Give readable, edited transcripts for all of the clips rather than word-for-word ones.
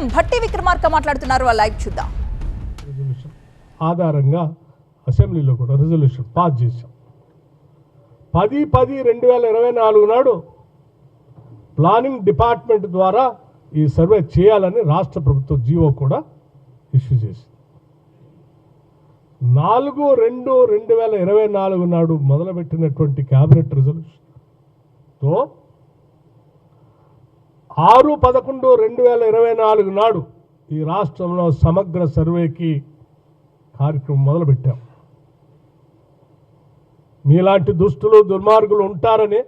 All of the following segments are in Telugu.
సీఎం భట్టి విక్రమార్క మాట్లాడుతున్నారు. లైవ్ చూద్దాం. ఆధారంగా అసెంబ్లీలో కూడా రెజల్యూషన్ పాస్ చేశాం. 10/10/2024 నాడు ప్లానింగ్ డిపార్ట్మెంట్ ద్వారా ఈ సర్వే చేయాలని రాష్ట్ర ప్రభుత్వం జీవో కూడా ఇష్యూ చేసింది. 4/2/2024 నాడు మొదలుపెట్టినటువంటి క్యాబినెట్ రెజల్యూషన్తో 6/11/2024 నాడు ఈ రాష్ట్రంలో సమగ్ర సర్వేకి కార్యక్రమం మొదలుపెట్టాం. మీలాంటి దుష్టులు దుర్మార్గులు ఉంటారని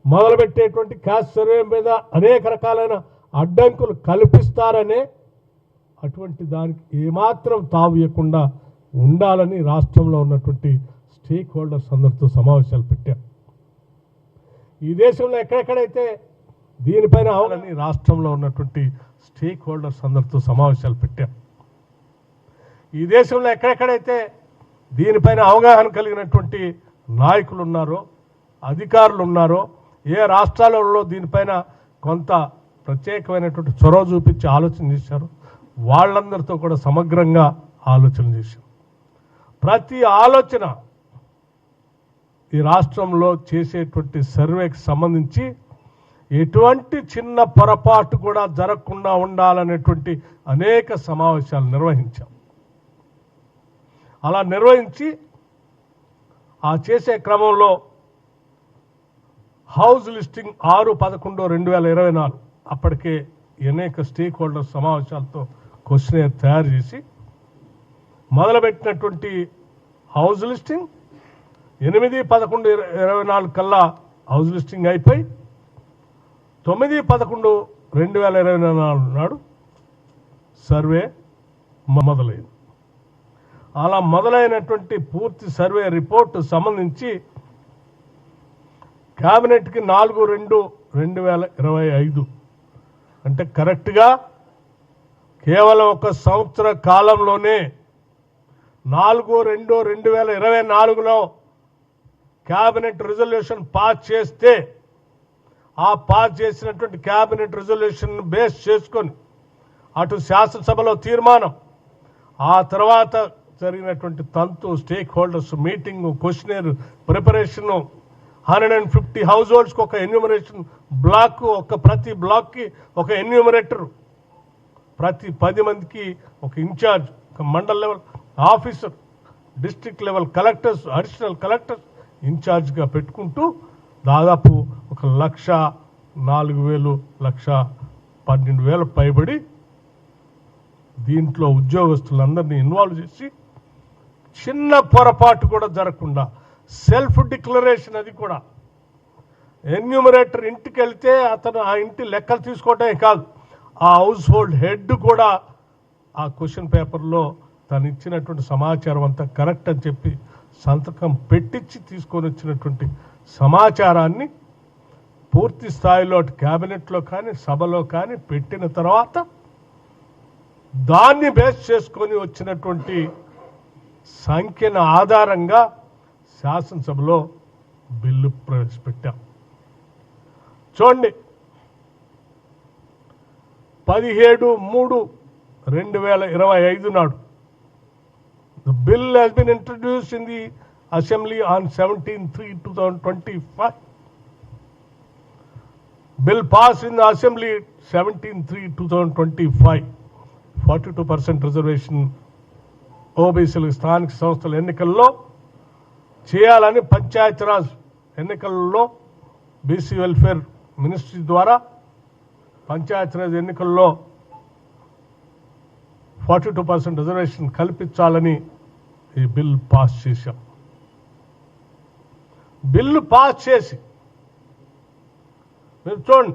మొదలుపెట్టేటువంటి క్యాస్ట్ సర్వే మీద అనేక రకాలైన అడ్డంకులు కల్పిస్తారనే అటువంటి దానికి ఏమాత్రం తావు ఇవ్వకుండా ఉండాలని రాష్ట్రంలో ఉన్నటువంటి స్టేక్ హోల్డర్స్ అందరితో సమావేశాలు పెట్టాం. ఈ దేశంలో ఎక్కడెక్కడైతే దీనిపైన అవ్వాలని రాష్ట్రంలో ఉన్నటువంటి స్టేక్ హోల్డర్స్ అందరితో సమావేశాలు పెట్టాం. ఈ దేశంలో ఎక్కడెక్కడైతే దీనిపైన అవగాహన కలిగినటువంటి నాయకులు ఉన్నారో, అధికారులు ఉన్నారో, ఏ రాష్ట్రాలలో దీనిపైన కొంత ప్రత్యేకమైనటువంటి చొరవ చూపించి ఆలోచన చేశారు, వాళ్ళందరితో కూడా సమగ్రంగా ఆలోచన చేశారు. ప్రతి ఆలోచన ఈ రాష్ట్రంలో చేసేటువంటి సర్వేకి సంబంధించి ఎటువంటి చిన్న పొరపాటు కూడా జరగకుండా ఉండాలనేటువంటి అనేక సమావేశాలు నిర్వహించాం. అలా నిర్వహించి ఆ చేసే క్రమంలో హౌస్ లిస్టింగ్ 6/11/2024 అప్పటికే అనేక స్టేక్ హోల్డర్ సమావేశాలతో క్వశ్చనర్ తయారు చేసి మొదలుపెట్టినటువంటి హౌస్ లిస్టింగ్ 8/11/24 కల్లా హౌస్ లిస్టింగ్ అయిపోయి 9/11/2024 నాడు సర్వే మొదలైంది. అలా మొదలైనటువంటి పూర్తి సర్వే రిపోర్టు సంబంధించి క్యాబినెట్కి 4/2/2025 అంటే కరెక్ట్గా కేవలం ఒక సంవత్సర కాలంలోనే 4/2/2024లో క్యాబినెట్ రిజల్యూషన్ పాస్ చేస్తే ఆ పాస్ చేసినటువంటి క్యాబినెట్ రిజల్యూషన్ బేస్ చేసుకొని అటు శాసనసభలో తీర్మానం, ఆ తర్వాత జరిగినటువంటి తంతు stake holders meeting, questionnaire preparation, 150 house హోల్డ్స్కి ఒక ఎన్యూమరేషన్ బ్లాక్, ప్రతి బ్లాక్కి ఒక ఎన్యూమరేటర్, ప్రతి 10 మందికి ఒక ఇన్ఛార్జ్, ఒక mandal level officer, district level collectors, additional collectors ఇన్ఛార్జ్గా పెట్టుకుంటూ దాదాపు 1,04,000 1,12,000 పైబడి దీంట్లో ఉద్యోగస్తులందరినీ ఇన్వాల్వ్ చేసి చిన్న పొరపాటు కూడా జరగకుండా సెల్ఫ్ డిక్లరేషన్, అది కూడా ఎన్యూమరేటర్ ఇంటికి వెళ్తే అతను ఆ ఇంటి లెక్కలు తీసుకోవటమే కాదు, ఆ హౌస్ హోల్డ్ హెడ్ కూడా ఆ క్వశ్చన్ పేపర్లో తను ఇచ్చినటువంటి సమాచారం అంతా కరెక్ట్ అని చెప్పి సంతకం పెట్టించి తీసుకొని వచ్చినటువంటి సమాచారాన్ని పూర్తి స్థాయిలో అటు క్యాబినెట్లో కానీ సభలో కానీ పెట్టిన తర్వాత దాన్ని బేస్ చేసుకొని వచ్చినటువంటి సంఖ్యను ఆధారంగా శాసనసభలో బిల్లు ప్రవేశపెట్టాం. చూడండి, 17/3/2025 నాడు the bill has been introduced in the assembly on 17/3/2025. Bill passed in the assembly 17/3/2025. 42% reservation ఓబీసీలకు స్థానిక సంస్థల ఎన్నికల్లో చేయాలని పంచాయతీరాజ్ ఎన్నికల్లో బీసీ వెల్ఫేర్ మినిస్ట్రీ ద్వారా పంచాయతీరాజ్ ఎన్నికల్లో 42% రిజర్వేషన్ కల్పించాలని ఈ బిల్ పాస్ చేశాం. బిల్లు పాస్ చేసి మీరు చూడండి,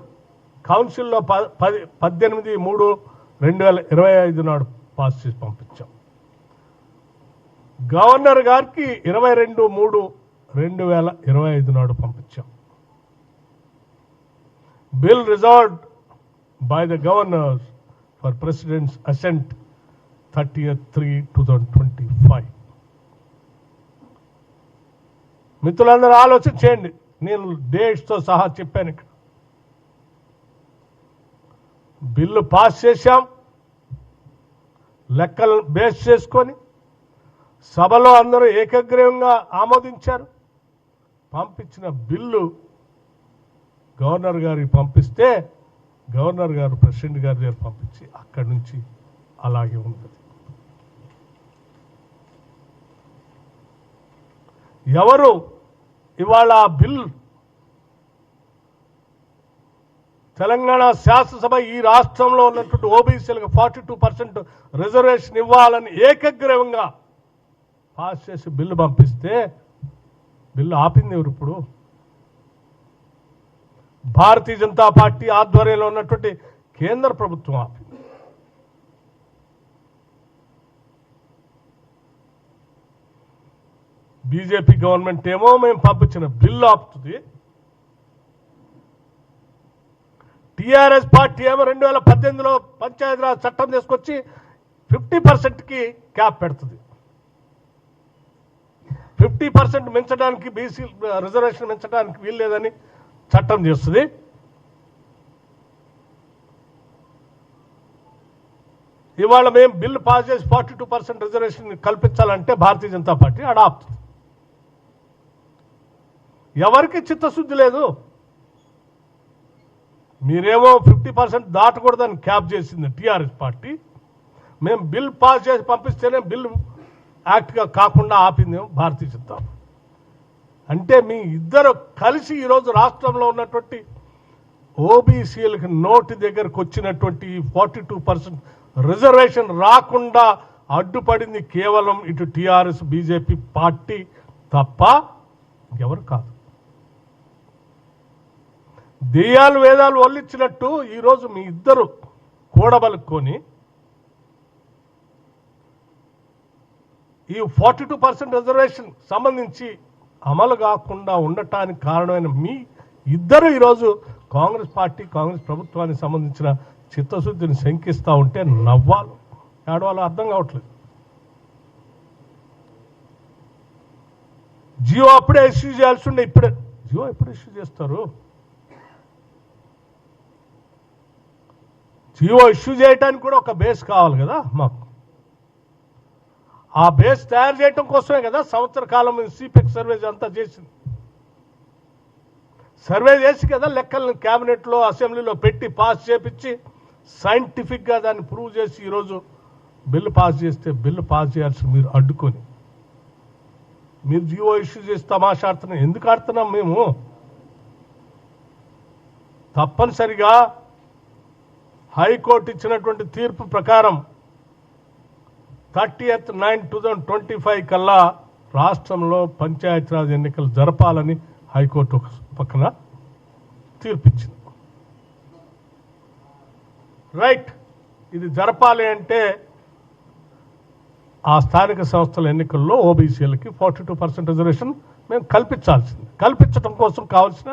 కౌన్సిల్లో 18/3/2025 నాడు పాస్ చేసి పంపించాం. గవర్నర్ గారికి 22/3/2025 నాడు పంపించాం. Bill reserved by the governor for president's assent 30/3/2025. మిత్రులందరూ ఆలోచన చేయండి, నేను డేట్స్తో సహా చెప్పాను. ఇక్కడ బిల్లు పాస్ చేశాం. లెక్కలు బేస్ చేసుకొని సభలో అందరూ ఏకగ్రీవంగా ఆమోదించారు. పంపించిన బిల్లు గవర్నర్ గారికి పంపిస్తే గవర్నర్ గారు ప్రెసిడెంట్ గారి దగ్గర పంపించి అక్కడి నుంచి అలాగే ఉంటుంది. ఎవరు ఇవాళ ఆ బిల్ తెలంగాణ శాసనసభ ఈ రాష్ట్రంలో ఉన్నటువంటి ఓబీసీలకు 42% రిజర్వేషన్ ఇవ్వాలని ఏకగ్రీవంగా పాస్ చేసి బిల్లు పంపిస్తే బిల్లు ఆపింది ఎవరు? ఇప్పుడు భారతీయ జనతా పార్టీ ఆధ్వర్యంలో ఉన్నటువంటి కేంద్ర ప్రభుత్వం ఆపింది. బీజేపీ గవర్నమెంట్ ఏమో మేము పంపించిన బిల్లు ఆపుతుంది. టీఆర్ఎస్ పార్టీ ఏమో 2018లో పంచాయతీరాజ్ చట్టం తీసుకొచ్చి 50%కి క్యాప్ పెడుతుంది. 50% మించడానికి బీసీ రిజర్వేషన్ మించడానికి వీల్లేదని చట్టం చేస్తుంది. ఇవాళ మేము బిల్లు పాస్ చేసి 42% రిజర్వేషన్ కల్పించాలంటే భారతీయ జనతా పార్టీ ఆపుతుంది. ఎవరికి చిత్తశుద్ధి లేదు. మీరేమో 50% దాటకూడదని క్యాప్ చేసింది టీఆర్ఎస్ పార్టీ. మేము బిల్ పాస్ చేసి పంపిస్తేనే బిల్లు యాక్ట్గా కాకుండా ఆపిందేమో భారతీయ జనతా పార్టీ. అంటే మీ ఇద్దరు కలిసి ఈరోజు రాష్ట్రంలో ఉన్నటువంటి ఓబీసీలకు నోటి దగ్గరకు వచ్చినటువంటి 42% రిజర్వేషన్ రాకుండా అడ్డుపడింది కేవలం ఇటు టీఆర్ఎస్ బీజేపీ పార్టీ తప్ప ఎవరు కాదు. దెయ్యాలు వేదాలు వల్లించినట్టు ఈరోజు మీ ఇద్దరు కూడబలుక్కొని ఈ 42% రిజర్వేషన్ సంబంధించి అమలు కాకుండా ఉండటానికి కారణమైన మీ ఇద్దరు ఈరోజు కాంగ్రెస్ పార్టీ కాంగ్రెస్ ప్రభుత్వానికి సంబంధించిన చిత్తశుద్ధిని శంకిస్తూ ఉంటే నవ్వాలు ఏడవాలో అర్థం కావట్లేదు. జియో అప్పుడే ఇష్యూ చేయాల్సి ఉండే, ఇప్పుడే జియో ఎప్పుడు ఇష్యూ చేస్తారు? జియో ఇష్యూ చేయడానికి కూడా ఒక బేస్ కావాలి కదా మాకు. ఆ బేస్ తయారు చేయడం కోసమే కదా సంవత్సర కాలం సిపెక్ సర్వే అంతా చేసింది. సర్వే చేసి కదా లెక్కలను క్యాబినెట్లో అసెంబ్లీలో పెట్టి పాస్ చేపించి సైంటిఫిక్గా దాన్ని ప్రూవ్ చేసి ఈరోజు బిల్లు పాస్ చేస్తే బిల్లు పాస్ చేయాల్సి మీరు అడ్డుకొని మీరు జియో ఇష్యూ చేసి తమాషా ఆడుతున్నాం. ఎందుకు ఆడుతున్నాం? మేము తప్పనిసరిగా హైకోర్టు ఇచ్చినటువంటి తీర్పు ప్రకారం 30/9/2025 కల్లా రాష్ట్రంలో పంచాయతీరాజ్ ఎన్నికలు జరపాలని హైకోర్టు ఒక పక్కన తీర్పిచ్చింది. రైట్, ఇది జరపాలి అంటే ఆ స్థానిక సంస్థల ఎన్నికల్లో ఓబీసీలకి 42% రిజర్వేషన్ మేము కల్పించాల్సింది. కల్పించడం కోసం కావాల్సిన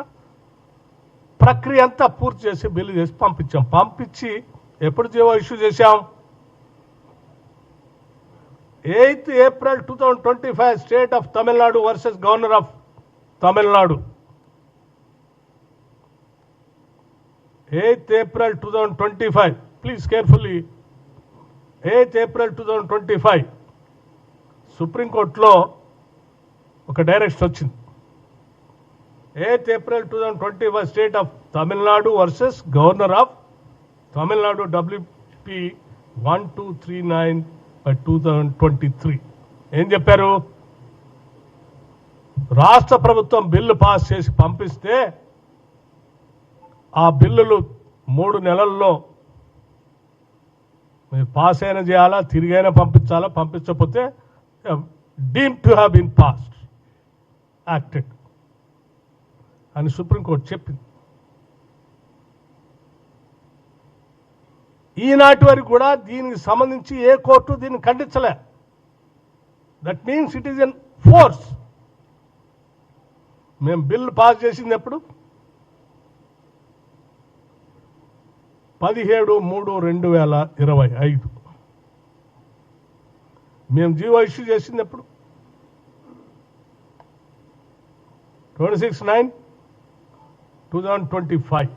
ప్రక్రియ అంతా పూర్తి చేసి బిల్లు చేసి పంపించాం. పంపించి ఎప్పుడు జీవో ఇష్యూ చేశాం? 8th April 2025 state of Tamil Nadu versus governor of Tamil Nadu. 8th April 2025, please carefully. 8th April 2025 సుప్రీంకోర్టులో ఒక డైరెక్షన్ వచ్చింది. 8th April 2025 state of Tamil Nadu versus governor of Tamil Nadu WP 1239/2023. ఏం చెప్పారు? రాష్ట్ర ప్రభుత్వం బిల్లు పాస్ చేసి పంపిస్తే ఆ బిల్లులు 3 నెలల్లో మీరు పాస్ అయినా చేయాలా, తిరిగైనా పంపించాలా, పంపించకపోతే deem to have been passed, acted అని సుప్రీంకోర్టు చెప్పింది. ఈనాటి వరకు కూడా దీనికి సంబంధించి ఏ కోర్టు దీన్ని ఖండించలే. That means it is in force. మేము బిల్లు పాస్ చేసింది ఎప్పుడు? 17/3/2025. మేము జీవో ఇష్యూ చేసింది ఎప్పుడు? 26/9/2025.